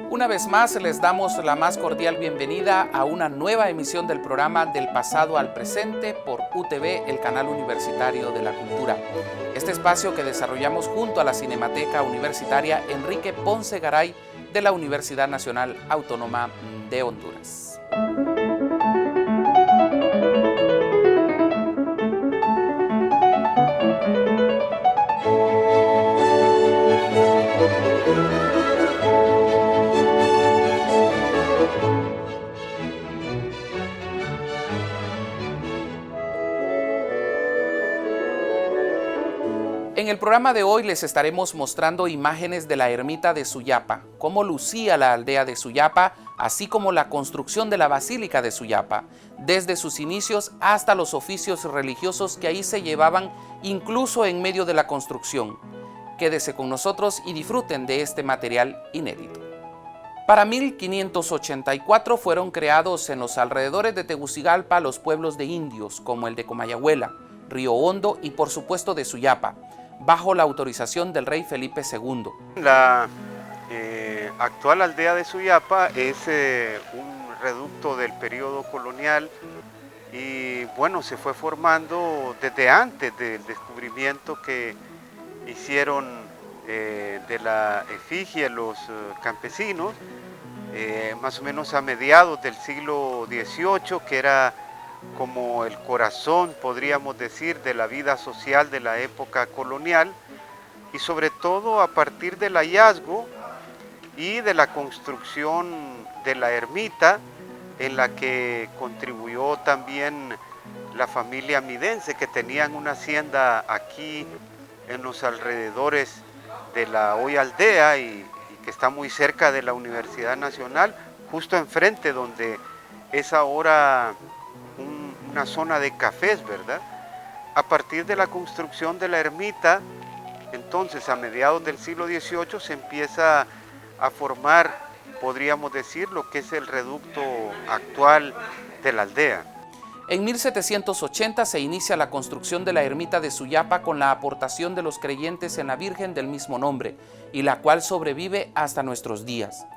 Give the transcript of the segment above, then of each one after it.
Una vez más les damos la más cordial bienvenida a una nueva emisión del programa Del Pasado al Presente por UTV, el canal universitario de la cultura. Este espacio que desarrollamos junto a la Cinemateca Universitaria Enrique Ponce Garay de la Universidad Nacional Autónoma de Honduras. En el programa de hoy les estaremos mostrando imágenes de la ermita de Suyapa, cómo lucía la aldea de Suyapa, así como la construcción de la basílica de Suyapa, desde sus inicios hasta los oficios religiosos que ahí se llevaban incluso en medio de la construcción. Quédese con nosotros y disfruten de este material inédito. Para 1584 fueron creados en los alrededores de Tegucigalpa los pueblos de indios, como el de Comayagüela, Río Hondo y por supuesto de Suyapa, bajo la autorización del rey Felipe II. La actual aldea de Suyapa es un reducto del periodo colonial y bueno, se fue formando desde antes del descubrimiento que hicieron de la efigie los campesinos, más o menos a mediados del siglo XVIII, que era como el corazón, podríamos decir, de la vida social de la época colonial, y sobre todo a partir del hallazgo y de la construcción de la ermita, en la que contribuyó también la familia midense, que tenían una hacienda aquí en los alrededores de la hoy aldea y que está muy cerca de la Universidad Nacional, justo enfrente donde es ahora una zona de cafés, ¿verdad? A partir de la construcción de la ermita, entonces a mediados del siglo XVIII se empieza a formar, podríamos decir, lo que es el reducto actual de la aldea. En 1780 se inicia la construcción de la ermita de Suyapa con la aportación de los creyentes en la Virgen del mismo nombre, y la cual sobrevive hasta nuestros días.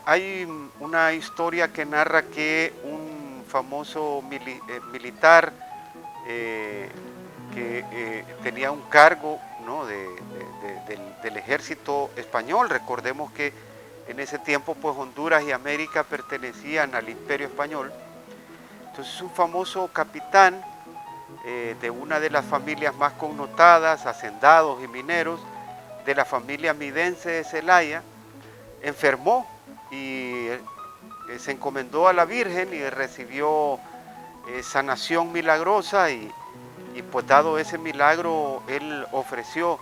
Hay una historia que narra que un famoso militar que tenía un cargo, ¿no?, del ejército español. Recordemos que en ese tiempo pues Honduras y América pertenecían al Imperio Español. Entonces un famoso capitán de una de las familias más connotadas, hacendados y mineros, de la familia midense de Celaya, enfermó y se encomendó a la Virgen y recibió sanación milagrosa y pues dado ese milagro él ofreció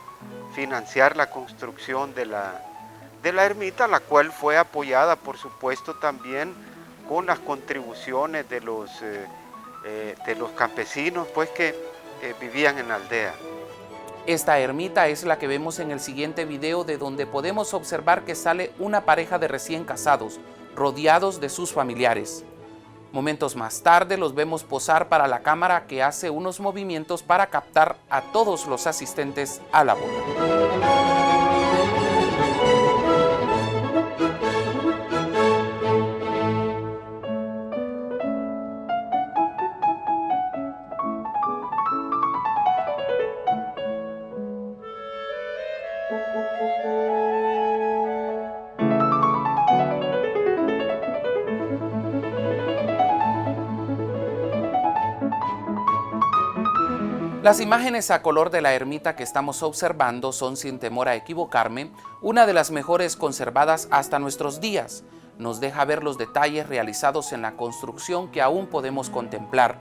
financiar la construcción de la ermita, la cual fue apoyada por supuesto también con las contribuciones de los campesinos pues que vivían en la aldea. Esta ermita es la que vemos en el siguiente video, de donde podemos observar que sale una pareja de recién casados, rodeados de sus familiares. Momentos más tarde los vemos posar para la cámara, que hace unos movimientos para captar a todos los asistentes a la boda. Las imágenes a color de la ermita que estamos observando son, sin temor a equivocarme, una de las mejores conservadas hasta nuestros días. Nos deja ver los detalles realizados en la construcción que aún podemos contemplar.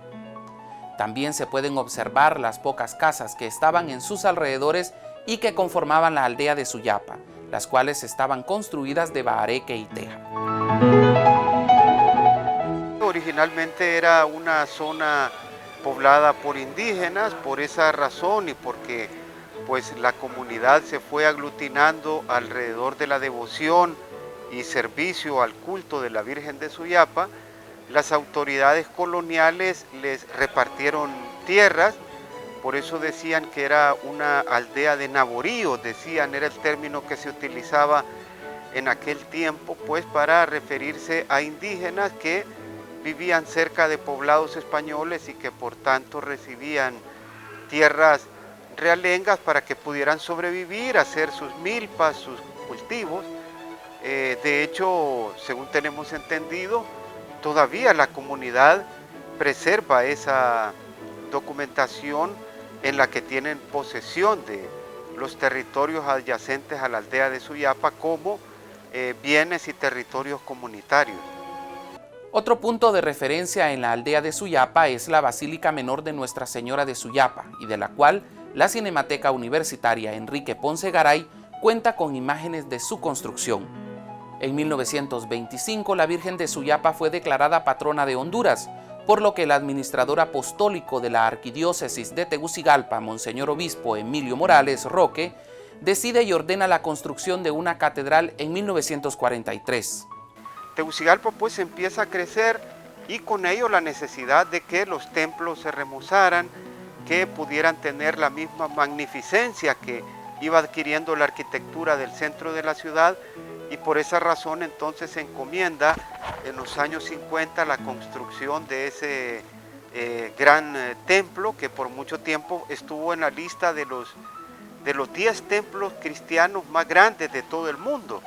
También se pueden observar las pocas casas que estaban en sus alrededores y que conformaban la aldea de Suyapa, las cuales estaban construidas de bahareque y teja. Originalmente era una zona poblada por indígenas. Por esa razón y porque pues la comunidad se fue aglutinando alrededor de la devoción y servicio al culto de la Virgen de Suyapa, las autoridades coloniales les repartieron tierras. Por eso decían que era una aldea de naboríos, decían, era el término que se utilizaba en aquel tiempo, pues para referirse a indígenas que vivían cerca de poblados españoles y que por tanto recibían tierras realengas para que pudieran sobrevivir, hacer sus milpas, sus cultivos. De hecho, según tenemos entendido, todavía la comunidad preserva esa documentación en la que tienen posesión de los territorios adyacentes a la aldea de Suyapa como bienes y territorios comunitarios. Otro punto de referencia en la aldea de Suyapa es la Basílica Menor de Nuestra Señora de Suyapa, y de la cual la Cinemateca Universitaria Enrique Ponce Garay cuenta con imágenes de su construcción. En 1925 la Virgen de Suyapa fue declarada patrona de Honduras, por lo que el administrador apostólico de la Arquidiócesis de Tegucigalpa, Monseñor Obispo Emilio Morales Roque, decide y ordena la construcción de una catedral en 1943. Tegucigalpa pues empieza a crecer y con ello la necesidad de que los templos se remozaran, que pudieran tener la misma magnificencia que iba adquiriendo la arquitectura del centro de la ciudad, y por esa razón entonces se encomienda en los años 50 la construcción de ese gran templo que por mucho tiempo estuvo en la lista de los 10 templos cristianos más grandes de todo el mundo.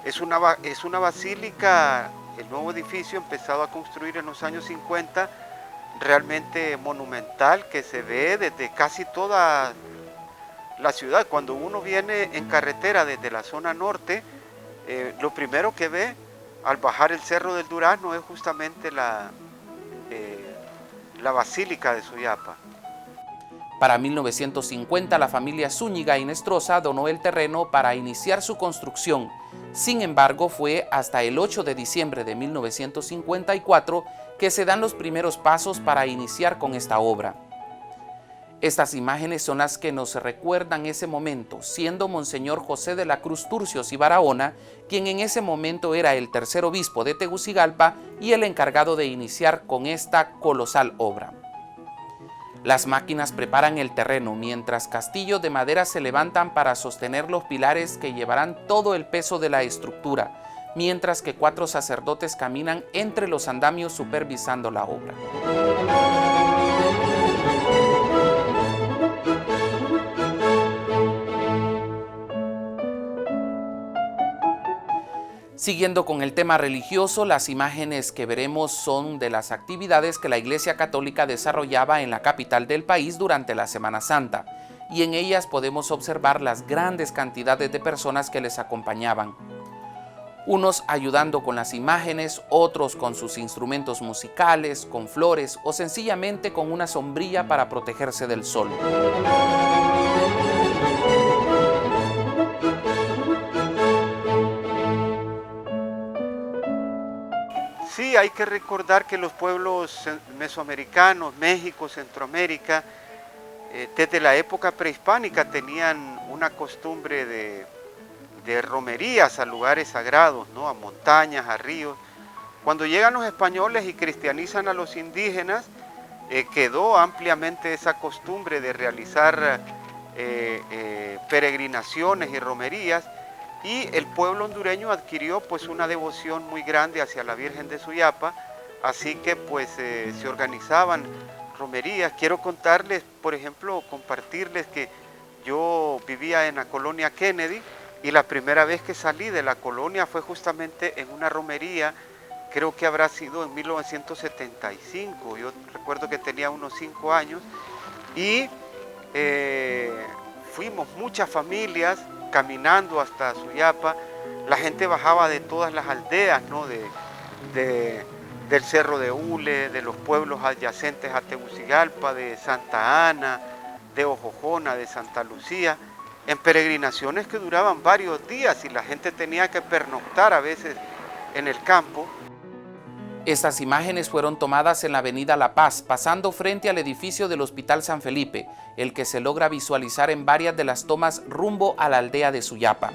Es una basílica, el nuevo edificio empezado a construir en los años 50, realmente monumental, que se ve desde casi toda la ciudad. Cuando uno viene en carretera desde la zona norte, lo primero que ve al bajar el Cerro del Durazno es justamente la Basílica de Suyapa. Para 1950 la familia Zúñiga Inestrosa donó el terreno para iniciar su construcción. Sin embargo, fue hasta el 8 de diciembre de 1954 que se dan los primeros pasos para iniciar con esta obra. Estas imágenes son las que nos recuerdan ese momento, siendo Monseñor José de la Cruz Turcios y Barahona, quien en ese momento era el tercer obispo de Tegucigalpa y el encargado de iniciar con esta colosal obra. Las máquinas preparan el terreno, mientras castillos de madera se levantan para sostener los pilares que llevarán todo el peso de la estructura, mientras que 4 sacerdotes caminan entre los andamios supervisando la obra. Siguiendo con el tema religioso, las imágenes que veremos son de las actividades que la Iglesia Católica desarrollaba en la capital del país durante la Semana Santa, y en ellas podemos observar las grandes cantidades de personas que les acompañaban. Unos ayudando con las imágenes, otros con sus instrumentos musicales, con flores o sencillamente con una sombrilla para protegerse del sol. Sí, hay que recordar que los pueblos mesoamericanos, México, Centroamérica, desde la época prehispánica tenían una costumbre de romerías a lugares sagrados, ¿no? A montañas, a ríos. Cuando llegan los españoles y cristianizan a los indígenas, quedó ampliamente esa costumbre de realizar peregrinaciones y romerías, y el pueblo hondureño adquirió pues una devoción muy grande hacia la Virgen de Suyapa, así que pues se organizaban romerías. Quiero contarles, por ejemplo, compartirles que yo vivía en la colonia Kennedy y la primera vez que salí de la colonia fue justamente en una romería, creo que habrá sido en 1975, yo recuerdo que tenía unos 5 años y fuimos muchas familias caminando hasta Suyapa. La gente bajaba de todas las aldeas, ¿no? Del Cerro de Hule, de los pueblos adyacentes a Tegucigalpa, de Santa Ana, de Ojojona, de Santa Lucía, en peregrinaciones que duraban varios días y la gente tenía que pernoctar a veces en el campo. Estas imágenes fueron tomadas en la avenida La Paz, pasando frente al edificio del Hospital San Felipe, el que se logra visualizar en varias de las tomas rumbo a la aldea de Suyapa.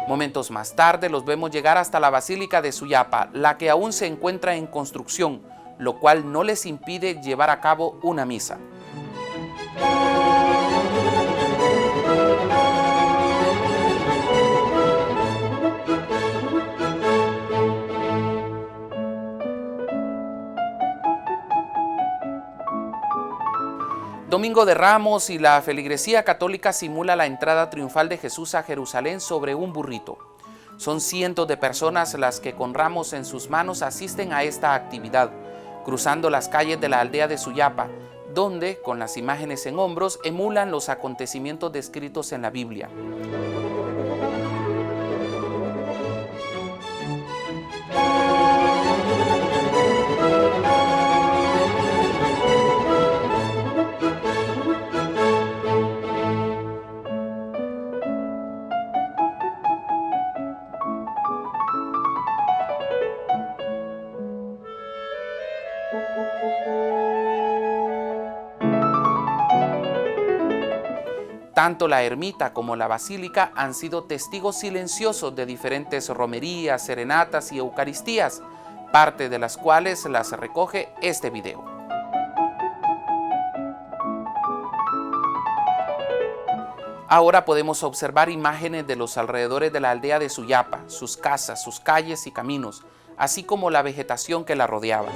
Momentos más tarde los vemos llegar hasta la Basílica de Suyapa, la que aún se encuentra en construcción, lo cual no les impide llevar a cabo una misa. Domingo de Ramos y la feligresía católica simula la entrada triunfal de Jesús a Jerusalén sobre un burrito. Son cientos de personas las que con ramos en sus manos asisten a esta actividad, cruzando las calles de la aldea de Suyapa, donde, con las imágenes en hombros, emulan los acontecimientos descritos en la Biblia. Tanto la ermita como la basílica han sido testigos silenciosos de diferentes romerías, serenatas y eucaristías, parte de las cuales las recoge este video. Ahora podemos observar imágenes de los alrededores de la aldea de Suyapa, sus casas, sus calles y caminos, así como la vegetación que la rodeaba.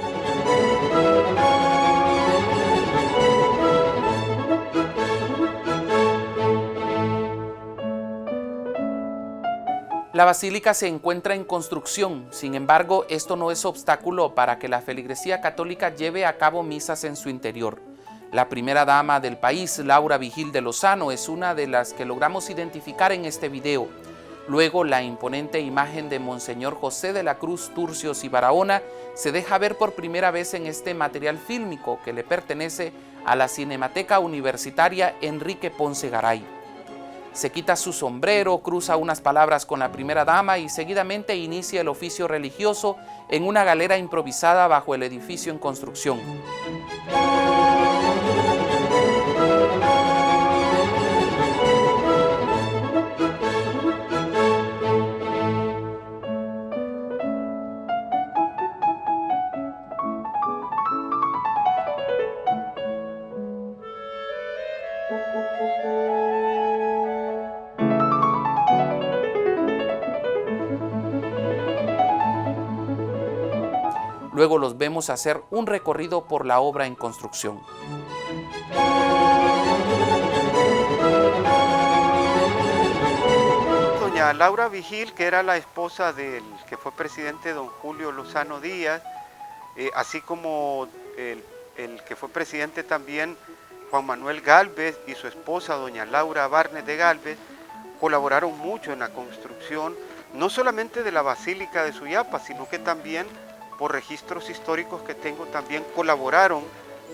La basílica se encuentra en construcción, sin embargo, esto no es obstáculo para que la feligresía católica lleve a cabo misas en su interior. La primera dama del país, Laura Vigil de Lozano, es una de las que logramos identificar en este video. Luego, la imponente imagen de Monseñor José de la Cruz Turcios y Barahona se deja ver por primera vez en este material fílmico que le pertenece a la Cinemateca Universitaria Enrique Ponce Garay. Se quita su sombrero, cruza unas palabras con la primera dama y seguidamente inicia el oficio religioso en una galera improvisada bajo el edificio en construcción. Luego los vemos hacer un recorrido por la obra en construcción. Doña Laura Vigil, que era la esposa del que fue presidente don Julio Lozano Díaz, así como el que fue presidente también Juan Manuel Gálvez y su esposa doña Laura Barnes de Gálvez, colaboraron mucho en la construcción, no solamente de la Basílica de Suyapa, sino que también, por registros históricos que tengo, también colaboraron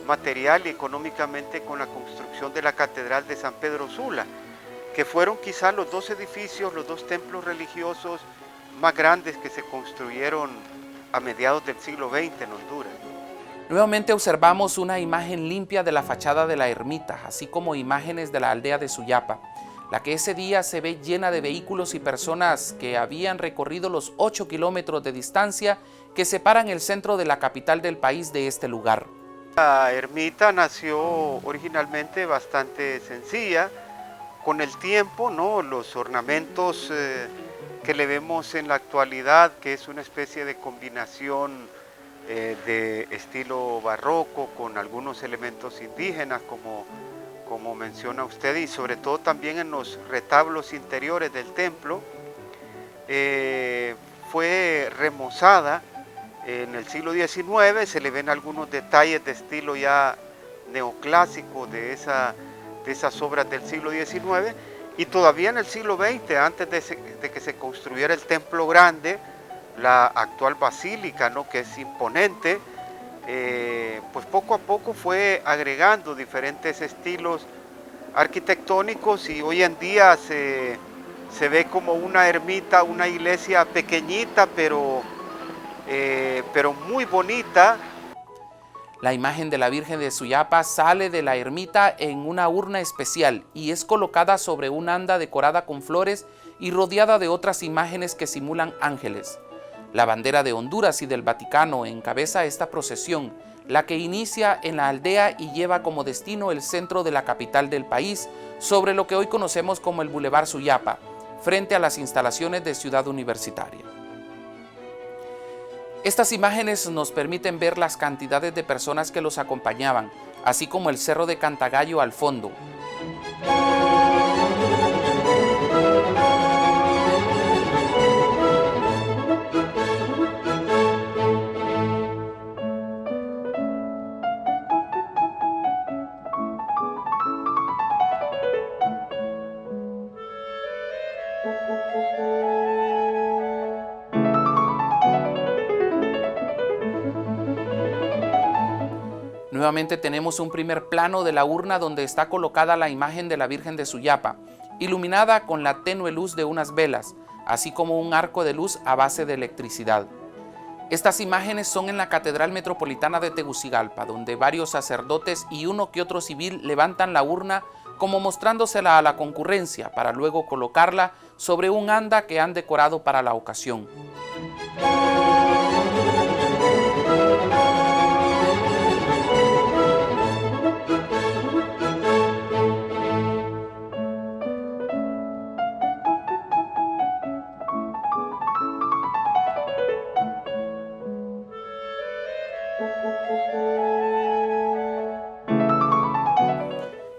material y económicamente con la construcción de la Catedral de San Pedro Sula, que fueron quizás los dos edificios, los dos templos religiosos más grandes que se construyeron a mediados del siglo XX en Honduras. Nuevamente observamos una imagen limpia de la fachada de la ermita, así como imágenes de la aldea de Suyapa, la que ese día se ve llena de vehículos y personas que habían recorrido los 8 kilómetros de distancia que separan el centro de la capital del país de este lugar. La ermita nació originalmente bastante sencilla. Con el tiempo, ¿no?, los ornamentos que le vemos en la actualidad, que es una especie de combinación de estilo barroco con algunos elementos indígenas, como menciona usted, y sobre todo también en los retablos interiores del templo, fue remozada en el siglo XIX, se le ven algunos detalles de estilo ya neoclásico de esas obras del siglo XIX, y todavía en el siglo XX, antes de que se construyera el Templo Grande, la actual basílica, ¿no?, que es imponente, pues poco a poco fue agregando diferentes estilos arquitectónicos, y hoy en día se ve como una ermita, una iglesia pequeñita, pero muy bonita. La imagen de la Virgen de Suyapa sale de la ermita en una urna especial y es colocada sobre una anda decorada con flores y rodeada de otras imágenes que simulan ángeles. La bandera de Honduras y del Vaticano encabeza esta procesión, la que inicia en la aldea y lleva como destino el centro de la capital del país, sobre lo que hoy conocemos como el Boulevard Suyapa, frente a las instalaciones de Ciudad Universitaria. Estas imágenes nos permiten ver las cantidades de personas que los acompañaban, así como el Cerro de Cantagallo al fondo. Nuevamente tenemos un primer plano de la urna donde está colocada la imagen de la Virgen de Suyapa, iluminada con la tenue luz de unas velas, así como un arco de luz a base de electricidad. Estas imágenes son en la Catedral Metropolitana de Tegucigalpa, donde varios sacerdotes y uno que otro civil levantan la urna como mostrándosela a la concurrencia, para luego colocarla sobre un anda que han decorado para la ocasión.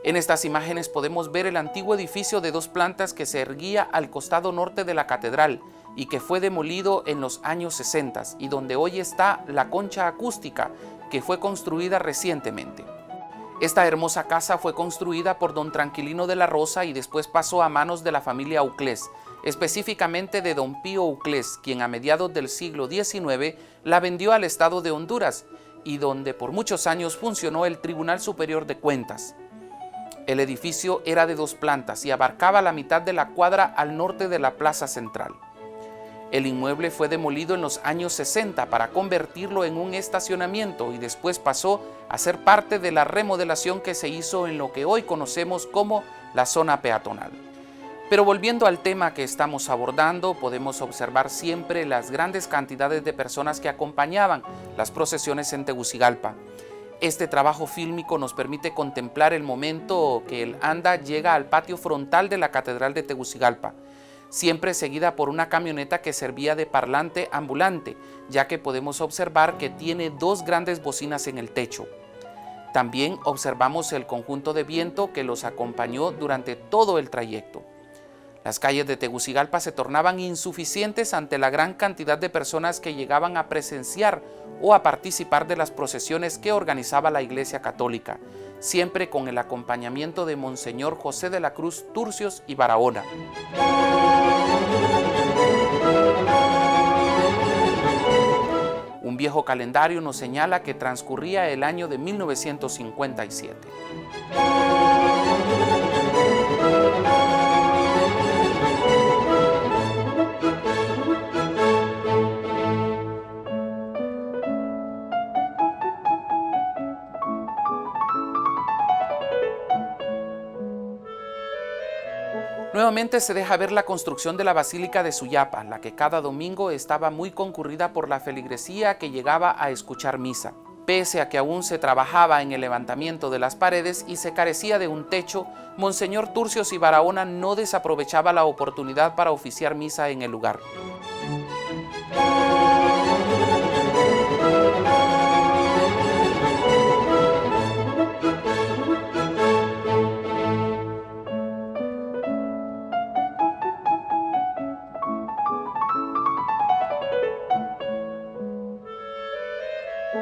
En estas imágenes podemos ver el antiguo edificio de 2 plantas que se erguía al costado norte de la catedral y que fue demolido en los años 60 y donde hoy está la concha acústica, que fue construida recientemente. Esta hermosa casa fue construida por don Tranquilino de la Rosa y después pasó a manos de la familia Uclés, específicamente de don Pío Uclés, quien a mediados del siglo XIX la vendió al estado de Honduras y donde por muchos años funcionó el Tribunal Superior de Cuentas. El edificio era de 2 plantas y abarcaba la mitad de la cuadra al norte de la plaza central. El inmueble fue demolido en los años 60 para convertirlo en un estacionamiento y después pasó a ser parte de la remodelación que se hizo en lo que hoy conocemos como la zona peatonal. Pero volviendo al tema que estamos abordando, podemos observar siempre las grandes cantidades de personas que acompañaban las procesiones en Tegucigalpa. Este trabajo fílmico nos permite contemplar el momento que el anda llega al patio frontal de la Catedral de Tegucigalpa, siempre seguida por una camioneta que servía de parlante ambulante, ya que podemos observar que tiene 2 grandes bocinas en el techo. También observamos el conjunto de viento que los acompañó durante todo el trayecto. Las calles de Tegucigalpa se tornaban insuficientes ante la gran cantidad de personas que llegaban a presenciar o a participar de las procesiones que organizaba la Iglesia Católica, siempre con el acompañamiento de Monseñor José de la Cruz Turcios y Barahona. Un viejo calendario nos señala que transcurría el año de 1957. Nuevamente se deja ver la construcción de la Basílica de Suyapa, la que cada domingo estaba muy concurrida por la feligresía que llegaba a escuchar misa. Pese a que aún se trabajaba en el levantamiento de las paredes y se carecía de un techo, Monseñor Turcios y Barahona no desaprovechaba la oportunidad para oficiar misa en el lugar. Hay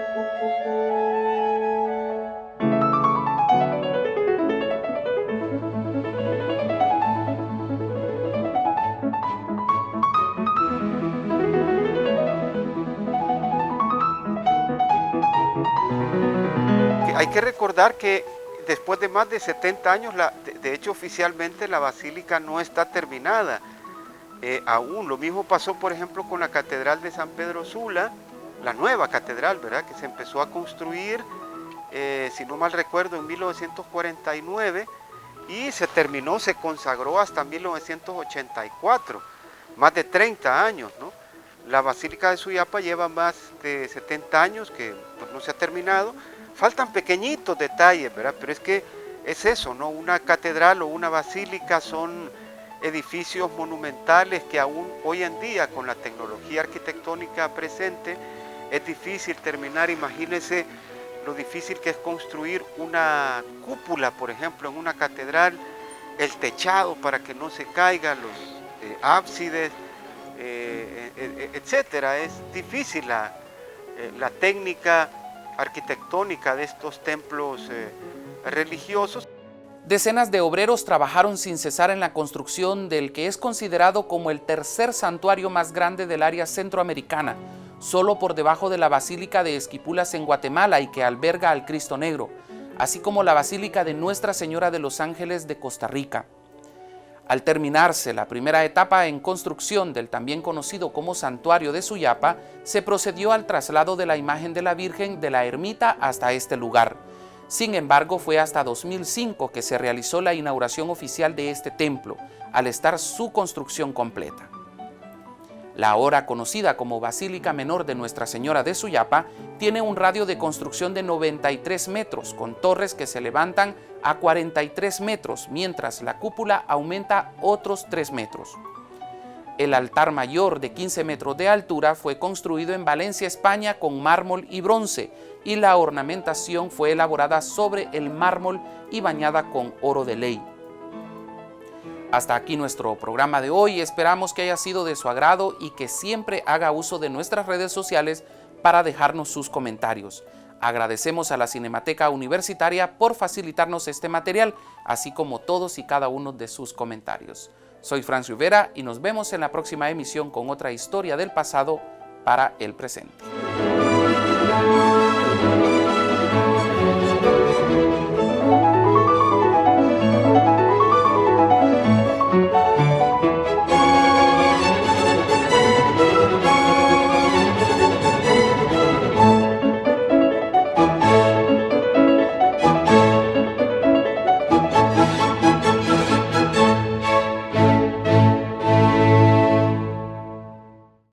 que recordar que después de más de 70 años, de hecho oficialmente la basílica no está terminada aún. Lo mismo pasó, por ejemplo, con la Catedral de San Pedro Sula, la nueva catedral, ¿verdad?, que se empezó a construir, si no mal recuerdo, en 1949 y se terminó, se consagró hasta 1984, más de 30 años, ¿no? La Basílica de Suyapa lleva más de 70 años que pues, no se ha terminado. Faltan pequeñitos detalles, ¿verdad? Pero es que es eso, ¿no? Una catedral o una basílica son edificios monumentales que aún hoy en día, con la tecnología arquitectónica presente, es difícil terminar. Imagínense lo difícil que es construir una cúpula, por ejemplo, en una catedral, el techado para que no se caigan, los ábsides, etcétera. Es difícil la técnica arquitectónica de estos templos religiosos. Decenas de obreros trabajaron sin cesar en la construcción del que es considerado como el tercer santuario más grande del área centroamericana, solo por debajo de la Basílica de Esquipulas en Guatemala y que alberga al Cristo Negro, así como la Basílica de Nuestra Señora de los Ángeles de Costa Rica. Al terminarse la primera etapa en construcción del también conocido como Santuario de Suyapa, se procedió al traslado de la imagen de la Virgen de la ermita hasta este lugar. Sin embargo, fue hasta 2005 que se realizó la inauguración oficial de este templo, al estar su construcción completa. La ahora conocida como Basílica Menor de Nuestra Señora de Suyapa tiene un radio de construcción de 93 metros, con torres que se levantan a 43 metros, mientras la cúpula aumenta otros 3 metros. El altar mayor de 15 metros de altura fue construido en Valencia, España, con mármol y bronce, y la ornamentación fue elaborada sobre el mármol y bañada con oro de ley. Hasta aquí nuestro programa de hoy. Esperamos que haya sido de su agrado y que siempre haga uso de nuestras redes sociales para dejarnos sus comentarios. Agradecemos a la Cinemateca Universitaria por facilitarnos este material, así como todos y cada uno de sus comentarios. Soy Franz Rivera y nos vemos en la próxima emisión con otra historia del pasado para el presente.